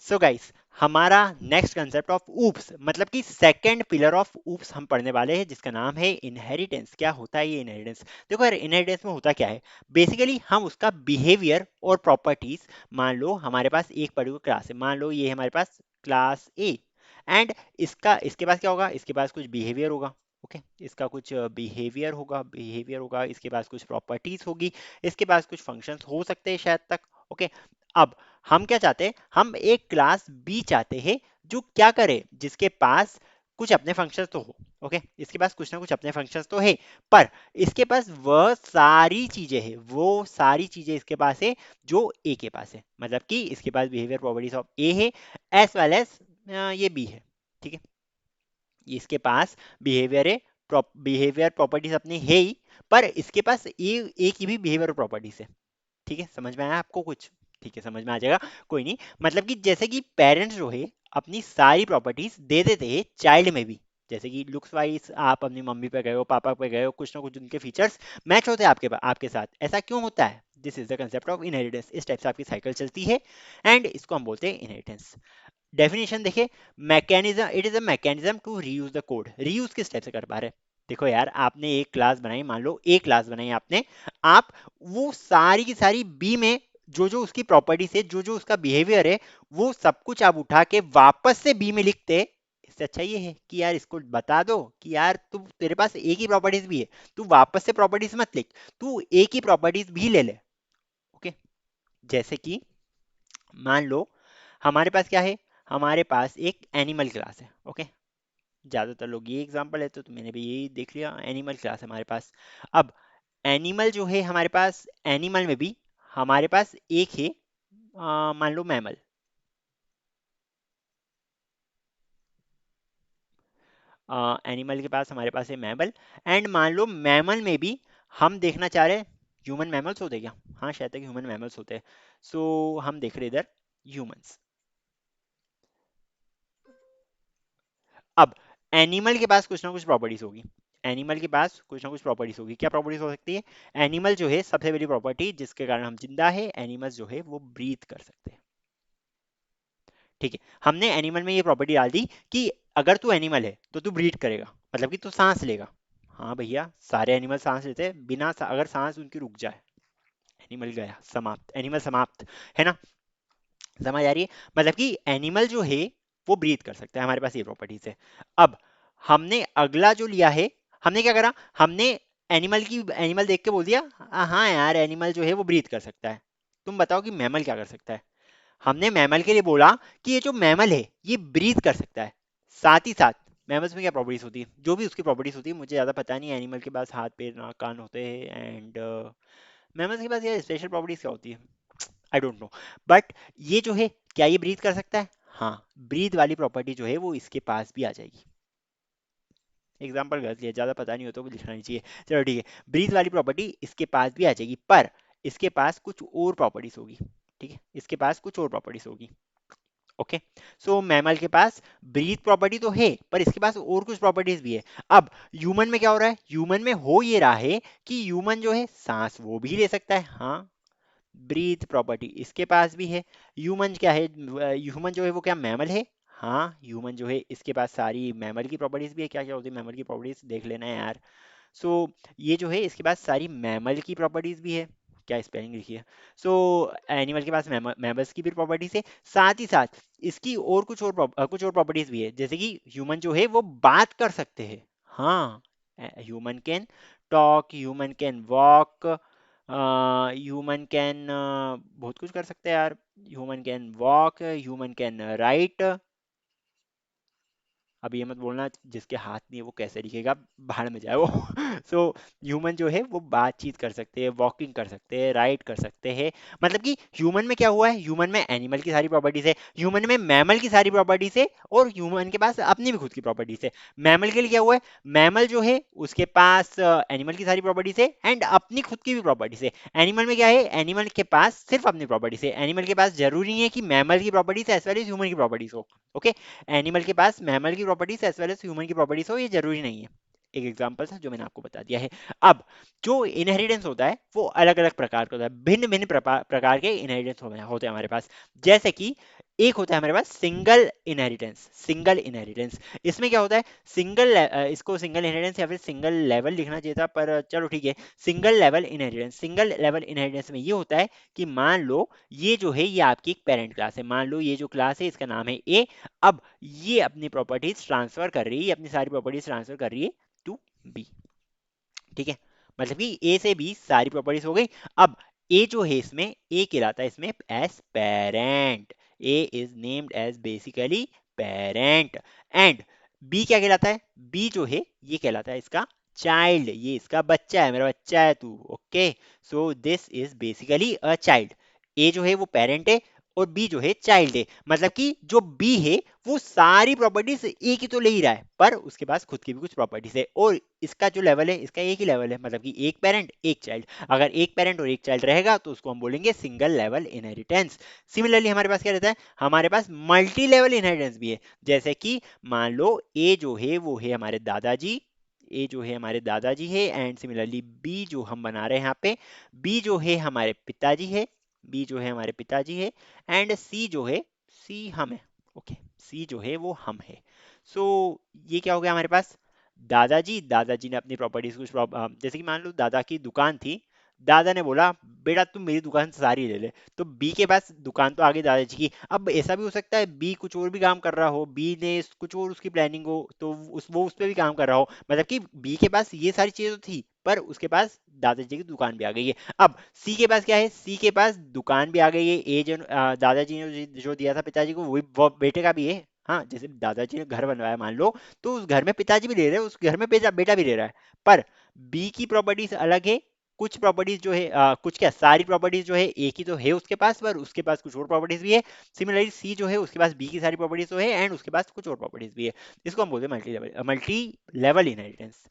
So guys, हमारा next concept of oops मतलब कि सेकंड पिलर ऑफ ऊप्स हम पढ़ने वाले हैं, जिसका नाम है इनहेरिटेंस। क्या होता है ये इनहेरिटेंस? देखो यार, इनहेरिटेंस में होता क्या है, बेसिकली हम उसका बिहेवियर और प्रॉपर्टीज, मान लो हमारे पास एक पर्टिकुलर क्लास है, मान लो ये हमारे पास क्लास ए, एंड इसके पास क्या होगा, इसके पास कुछ बिहेवियर होगा। ओके, इसका कुछ बिहेवियर होगा, इसके पास कुछ प्रॉपर्टीज होगी, इसके पास कुछ फंक्शंस हो सकते हैं शायद तक। ओके, अब हम क्या चाहते हैं, हम एक क्लास बी चाहते हैं जो क्या करे, जिसके पास कुछ अपने फंक्शंस तो हो। ओके, इसके पास कुछ ना कुछ अपने फंक्शंस तो है, पर इसके पास वो सारी चीजें इसके पास है जो ए के पास है, मतलब कि इसके पास बिहेवियर प्रॉपर्टीज ऑफ ए है एज वेल एज ये बी है। ठीक है, इसके पास बिहेवियर है, बिहेवियर प्रॉपर्टीज अपनी है ही, पर इसके पास ए की भी बिहेवियर प्रॉपर्टीज है। ठीक है, समझ में आया आपको कुछ? ठीक है, समझ में आ जाएगा, कोई नहीं। मतलब कि जैसे कि पेरेंट्स जो है अपनी सारी प्रॉपर्टीज दे देते हैं चाइल्ड में भी, जैसे कि लुक्स वाइज आप अपनी मम्मी पे गए हो, पापा पे गए हो, कुछ ना कुछ उनके फीचर्स मैच होते हैं आपके साथ। ऐसा क्यों होता है? This is the concept of inheritance. इस टाइप से आपकी साइकिल चलती है, एंड इसको हम बोलते हैं इनहेरिटेंस। डेफिनेशन देखिए, mechanism, it is a mechanism to reuse the code. Reuse किस टाइप से कर पा रहे हैं? देखो यार, आपने एक क्लास बनाई, मान लो एक क्लास बनाई आपने, आप वो सारी की सारी बी में जो जो उसकी प्रॉपर्टीज है, जो जो उसका बिहेवियर है, वो सब कुछ आप उठा के वापस से बी में लिखते। इससे अच्छा ये है कि यार इसको बता दो कि यार तू, तेरे पास एक ही प्रॉपर्टीज भी है, तू वापस से प्रॉपर्टीज मत लिख, तू एक ही प्रॉपर्टीज भी ले ले। ओके, जैसे कि मान लो हमारे पास क्या है, हमारे पास एक एनिमल क्लास है। ओके, ज्यादातर लोग ये एग्जांपल है, तो मैंने भी यही देख लिया, एनिमल क्लास है हमारे पास। अब एनिमल जो है हमारे पास, एनिमल में भी हमारे पास एक है, मान लो मैमल। एनिमल के पास हमारे पास है मैमल, एंड मान लो मैमल में भी हम देखना चाह रहे हैं ह्यूमन मैमल्स होते हैं क्या? हाँ, शायद तक ह्यूमन मैमल्स होते हैं। सो हम देख रहे हैं इधर ह्यूमंस। अब एनिमल के पास कुछ ना कुछ प्रॉपर्टीज होगी, एनिमल के पास कुछ ना कुछ प्रॉपर्टीज होगी। क्या प्रॉपर्टीज हो सकती है? एनिमल जो है, सबसे पहली प्रॉपर्टी जिसके कारण हम जिंदा है, एनिमल्स जो है वो ब्रीथ कर सकते हैं। ठीक है, हमने एनिमल में ये प्रॉपर्टी डाल दी कि अगर तू एनिमल है तो तू ब्रीथ करेगा, मतलब कि तू सांस लेगा। हाँ भैया, सारे एनिमल सांस लेते हैं, अगर सांस उनकी रुक जाए, एनिमल गया, समाप्त, एनिमल समाप्त, है ना? समझ आ रही है? मतलब कि एनिमल जो है वो ब्रीथ कर सकता है, हमारे पास ये प्रॉपर्टीज है। अब हमने अगला जो लिया है, हमने क्या करा, हमने एनिमल देख के बोल दिया, हाँ यार एनिमल जो है वो ब्रीथ कर सकता है। तुम बताओ कि मैमल क्या कर सकता है? हमने मैमल के लिए बोला कि ये जो मैमल है ये ब्रीथ कर सकता है। साथ ही साथ मैमल्स में क्या प्रॉपर्टीज होती है, जो भी उसकी प्रॉपर्टीज होती है, मुझे ज्यादा पता नहीं, एनिमल के पास हाथ पैर नाक कान होते हैं, एंड मैमल्स के पास ये स्पेशल प्रॉपर्टीज क्या होती है, आई डोंट नो। बट ये जो है, क्या ये ब्रीथ कर सकता है? हाँ, ब्रीथ वाली प्रॉपर्टी जो है वो इसके पास भी आ जाएगी। एग्जाम्पल गलत लिया, ज्यादा पता नहीं हो तो लिखना नहीं चाहिए। चलो ठीक है, ब्रीथ वाली प्रॉपर्टी इसके पास भी आ जाएगी, पर इसके पास कुछ और प्रॉपर्टीज होगी। ठीक है, इसके पास कुछ और प्रॉपर्टीज होगी। ओके, सो मैमल के पास ब्रीथ प्रॉपर्टी तो है, पर इसके पास और कुछ प्रॉपर्टीज भी है। अब ह्यूमन में क्या हो रहा है, ह्यूमन में हो ये रहा है कि ह्यूमन जो है सांस वो भी ले सकता है। हाँ, ब्रीथ प्रॉपर्टी इसके पास भी है। ह्यूमन क्या है, ह्यूमन जो है वो क्या मैमल है? हाँ, ह्यूमन जो है इसके पास सारी मैमल की प्रॉपर्टीज भी है। क्या क्या होती है मैमल की प्रॉपर्टीज, देख लेना है यार। सो ये जो है इसके पास सारी मैमल की प्रॉपर्टीज भी है। क्या स्पेलिंग लिखी है? सो एनिमल के पास मैमल्स की भी प्रॉपर्टीज है, साथ ही साथ इसकी और कुछ और प्रॉपर्टीज भी है, जैसे कि ह्यूमन जो है वो बात कर सकते हैं। हाँ, human can talk, human can walk, human can बहुत कुछ कर सकते हैं यार। Human can walk, human can write. अब ये मत बोलना जिसके हाथ नहीं है वो कैसे लिखेगा, भाड़ में जाए वो। सो ह्यूमन जो है वो बातचीत कर सकते हैं, वॉकिंग कर सकते हैं, राइट कर सकते हैं। मतलब कि ह्यूमन में क्या हुआ है, ह्यूमन में एनिमल की सारी प्रॉपर्टीज है, ह्यूमन में मैमल की सारी प्रॉपर्टीज है, और ह्यूमन के पास अपनी भी खुद की प्रॉपर्टीज है। मैमल के लिए क्या हुआ है, मैमल जो है उसके पास एनिमल की सारी प्रॉपर्टीज है, एंड अपनी खुद की भी प्रॉपर्टीज है। एनिमल में क्या है, एनिमल के पास सिर्फ अपनी प्रॉपर्टीज है, एनिमल के पास जरूरी नहीं है कि मैमल की properties as well as human की प्रॉपर्टीज हो। ओके, एनिमल के पास मैमल की properties as well as human की प्रॉपर्टीज हो, ये जरूरी नहीं है। एक एग्जांपल था जो मैंने आपको बता दिया है। अब जो इनहेरिटेंस होता है वो अलग अलग प्रकार का होता है, भिन्न भिन्न प्रकार के इनहेरिटेंस होते हैं हमारे पास। जैसे कि एक होता है हमारे पास सिंगल इनहेरिटेंस। सिंगल इनहेरिटेंस इसमें क्या होता है, इसको सिंगल इनहेरिटेंस या फिर सिंगल लेवल लिखना चाहिए था, पर चलो ठीक है, single level inheritance. Single level inheritance में ये होता है कि मान लो ये जो है ये आपकी एक पेरेंट क्लास है, मान लो ये जो क्लास है इसका नाम है ए। अब ये अपनी प्रॉपर्टीज ट्रांसफर कर रही है, अपनी सारी प्रॉपर्टीज ट्रांसफर कर रही है टू बी। ठीक है, मतलब कि ए से बी सारी प्रॉपर्टीज हो गई। अब ए जो है इसमें, ए कहलाता है इसमें as parent. A is named as basically parent. And B क्या कहलाता है, बी जो है ये कहलाता है इसका चाइल्ड, ये इसका बच्चा है, मेरा बच्चा है तू। Okay, so this is basically a child. ए जो है वो पेरेंट है और बी जो है चाइल्ड है, मतलब कि जो बी है वो सारी प्रॉपर्टीज ए की तो ले ही रहा है, पर उसके पास खुद की भी कुछ प्रॉपर्टीज है, और इसका जो लेवल है इसका एक ही लेवल है, मतलब कि एक पेरेंट एक चाइल्ड। अगर एक पेरेंट और एक चाइल्ड रहेगा तो उसको हम बोलेंगे सिंगल लेवल इनहेरिटेंस। सिमिलरली हमारे पास क्या रहता है, हमारे पास मल्टी लेवल इनहेरिटेंस भी है। जैसे कि मान लो ए जो है वो है हमारे दादाजी, ए जो है हमारे दादाजी है, एंड सिमिलरली बी जो हम बना रहे हैं यहाँ पे, बी जो है हमारे पिताजी है, बी जो है हमारे पिताजी है, एंड सी जो है, सी हम है। ओके, सी जो है वो हम है। सो ये क्या हो गया हमारे पास, दादाजी, दादाजी ने अपनी प्रॉपर्टीज कुछ जैसे कि मान लो दादा की दुकान थी, दादा ने बोला बेटा तुम मेरी दुकान से सारी ले ले, तो बी के पास दुकान तो आ गई दादाजी की। अब ऐसा भी हो सकता है बी कुछ और भी काम कर रहा हो, बी ने कुछ और उसकी प्लानिंग हो, तो वो उस पर भी काम कर रहा हो, मतलब कि बी के पास ये सारी चीजें तो थी, पर उसके पास दादाजी की दुकान भी आ गई है। अब सी के पास क्या है, सी के पास दुकान भी आ गई है, ए जो दादाजी ने जो दिया था पिताजी को वो बेटे का भी है। हाँ, जैसे दादाजी ने घर बनवाया मान लो, तो उस घर में पिताजी भी ले रहे हैं, उस घर में बेटा बेटा भी ले रहा है। पर बी की प्रॉपर्टीज अलग है, कुछ प्रॉपर्टीज जो है कुछ क्या सारी प्रॉपर्टीज जो है ए की तो है उसके पास, पर उसके पास कुछ और प्रॉपर्टीज भी है। सिमिलरली सी जो है उसके पास बी की सारी प्रॉपर्टीज तो है, एंड उसके पास कुछ और प्रॉपर्टीज भी है। इसको हम बोलते हैं मल्टी लेवल इनहेरिटेंस।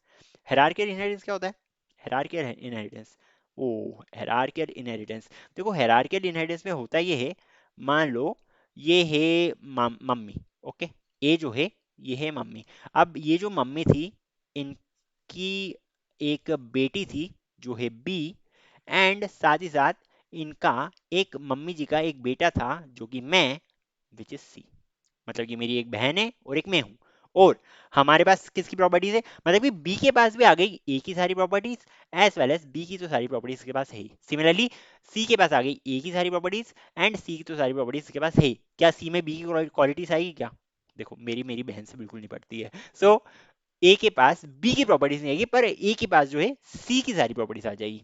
हेरार्कियल इनहेरिटेंस क्या होता है, हेरार्कियल इनहेरिटेंस, ओ हेरार्कियल इनहेरिटेंस, देखो हेरार्कियल इनहेरिटेंस में होता ये है, मान लो ये है मम्मी। ओके, ए जो है ये है मम्मी। अब ये जो मम्मी थी, इनकी एक बेटी थी जो है बी, एंड साथ ही साथ इनका एक मम्मी जी का एक बेटा था जो कि मैं, विच इज सी। मतलब कि मेरी एक बहन है और एक मैं हूं, और हमारे पास किसकी प्रॉपर्टीज है, मतलब कि बी के पास भी आ गई ए की सारी properties, as well as B की तो सारी प्रॉपर्टीज के पास है ही। सिमिलरली सी के पास आ गई ए की सारी प्रॉपर्टीज, एंड सी की तो सारी प्रॉपर्टीज के पास है ही। क्या सी में बी की क्वालिटीज आएगी क्या, देखो मेरी मेरी बहन से बिल्कुल नहीं पड़ती है। सो ए के पास बी की प्रॉपर्टीज नहीं आएगी, पर ए के पास जो है सी की सारी प्रॉपर्टीज आ जाएगी।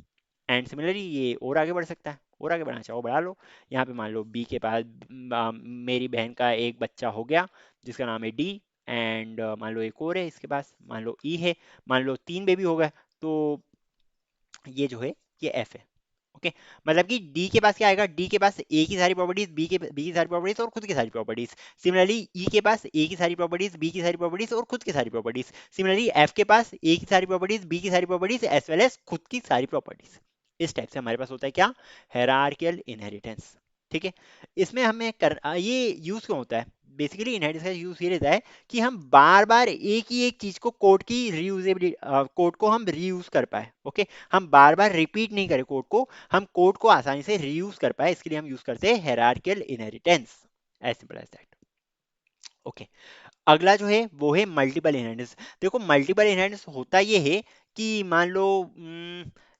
एंड सिमिलरली ये और आगे बढ़ सकता है, और आगे बढ़ना चाहो बढ़ा लो। यहाँ पे मान लो बी के पास मेरी बहन का एक बच्चा हो गया जिसका नाम है डी, एंड मान लो एक और है इसके पास, मान लो ई है, मान लो तीन बेबी हो गए, तो ये जो है ये एफ है। ओके, मतलब कि डी के पास क्या आएगा, डी के पास ए की सारी प्रॉपर्टीज, बी की सारी प्रॉपर्टीज और खुद की सारी प्रॉपर्टीज। सिमिलरली ई के पास ए की सारी प्रॉपर्टीज, बी की सारी प्रॉपर्टीज और खुद की सारी प्रॉपर्टीज। सिमिलरली एफ के पास ए की सारी प्रॉपर्टीज, बी की सारी प्रॉपर्टीज एज वेल एज खुद की सारी प्रॉपर्टीज। इस टाइप से हमारे पास होता है क्या, हेरार्कियल इनहेरिटेंस। ठीक है, इसमें हमें ये यूज क्यों होता है, बेसिकली इनहेरिटेंस का यूज ये रहता है कि हम बार बार एक ही एक चीज को कोड की रीयूजेबिलिटी, कोड को हम रीयूज कर पाए। ओके, हम बार बार रिपीट नहीं करें कोड को, हम कोड को आसानी से रीयूज कर पाए, इसके लिए हम यूज करते हैं hierarchical inheritance. As simple as that. Okay, अगला जो है वो है मल्टीपल इनहेरिटेंस। देखो मल्टीपल इनहेरिटेंस होता ये है कि मान लो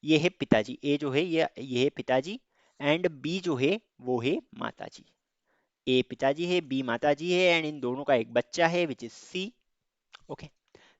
ये है पिताजी, ए जो है ये है पिताजी, एंड बी जो है वो है माताजी। ए पिताजी है, बी माताजी है, एंड इन दोनों का एक बच्चा है विच इज सी। ओके,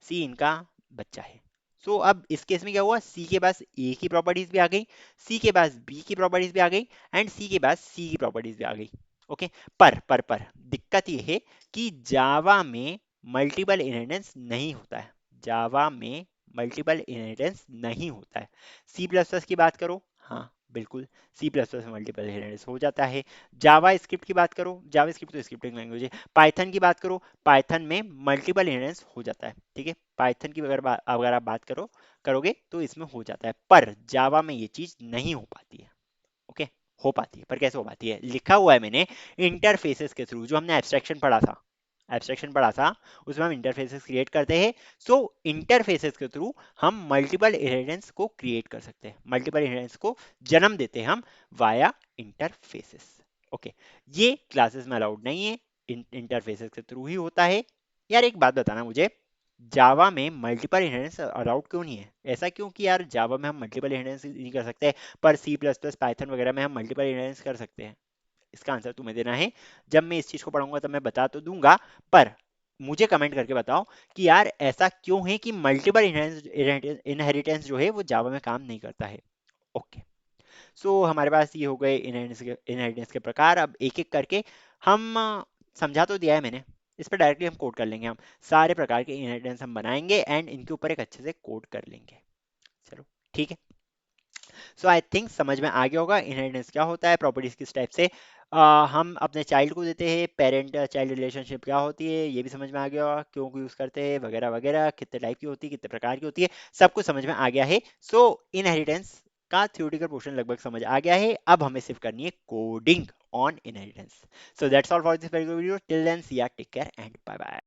सी इनका बच्चा है। सो अब इस केस में क्या हुआ, सी के पास ए की प्रॉपर्टीज भी आ गई, सी के पास बी की प्रॉपर्टीज भी आ गई, एंड सी के पास सी की प्रॉपर्टीज भी आ गई। ओके, पर दिक्कत ये है कि जावा में मल्टीपल इनहेरिटेंस नहीं होता है, जावा में मल्टीपल इनहेरिटेंस नहीं होता है। सी प्लस प्लस की बात करो, हाँ बिल्कुल, सी प्लस प्लस में मल्टीपल इनहेरिटेंस हो जाता है। जावा स्क्रिप्ट की बात करो, जावा स्क्रिप्ट तो स्क्रिप्टिंग लैंग्वेज है। पाइथन की बात करो, पाइथन में मल्टीपल इनहेरिटेंस हो जाता है। ठीक है, पाइथन की अगर आप बात करोगे तो इसमें हो जाता है, पर जावा में ये चीज नहीं हो पाती है। ओके, हो पाती है पर कैसे हो पाती है, लिखा हुआ है मैंने, इंटरफेसेस के थ्रू, जो हमने एब्स्ट्रैक्शन पढ़ा था, एब्स्ट्रैक्शन पढ़ा था उसमें हम इंटरफेसेस क्रिएट करते हैं। सो इंटरफेसेस के थ्रू हम मल्टीपल इनहेरिटेंस को क्रिएट कर सकते हैं, मल्टीपल इनहेरिटेंस को जन्म देते हैं हम वाया इंटरफेसेस। ओके, ये क्लासेस में अलाउड नहीं है, इंटरफेसेस के थ्रू ही होता है। यार एक बात बताना मुझे, जावा में मल्टीपल इनहेरिटेंस अलाउड क्यों नहीं है? ऐसा क्यों कि यार जावा में हम मल्टीपल इनहेरिटेंस नहीं कर सकते, पर सी प्लस प्लस पाइथन वगैरह में हम मल्टीपल इनहेरिटेंस कर सकते हैं? इसका आंसर तुम्हें देना है। जब मैं इस चीज को पढ़ूंगा तब मैं बता तो दूंगा, पर मुझे कमेंट करके बताओ कि यार ऐसा क्यों है कि मल्टीपल इनहेरिटेंस जो है वो जावा में काम नहीं करता है। ओके, सो हमारे पास ये हो गए इनहेरिटेंस के प्रकार। अब एक एक करके हम समझा तो दिया है मैंने, इस पर डायरेक्टली हम कोड कर लेंगे। हम सारे प्रकार के इनहेरिटेंस हम बनाएंगे एंड इनके ऊपर एक अच्छे से कोड कर लेंगे। चलो ठीक है। सो आई थिंक समझ में आ गया होगा इनहेरिटेंस क्या होता है, प्रॉपर्टीज किस टाइप से हम अपने चाइल्ड को देते हैं, पेरेंट चाइल्ड रिलेशनशिप क्या होती है ये भी समझ में आ गया होगा, क्यों यूज करते हैं वगैरह वगैरह, कितने टाइप की होती है, कितने प्रकार की होती है, सब कुछ समझ में आ गया है। सो इनहेरिटेंस का थ्योरेटिकल पोर्शन लगभग समझ आ गया है, अब हमें सिर्फ करनी है coding on inheritance. So that's all for this video, till then see ya, take care and bye bye.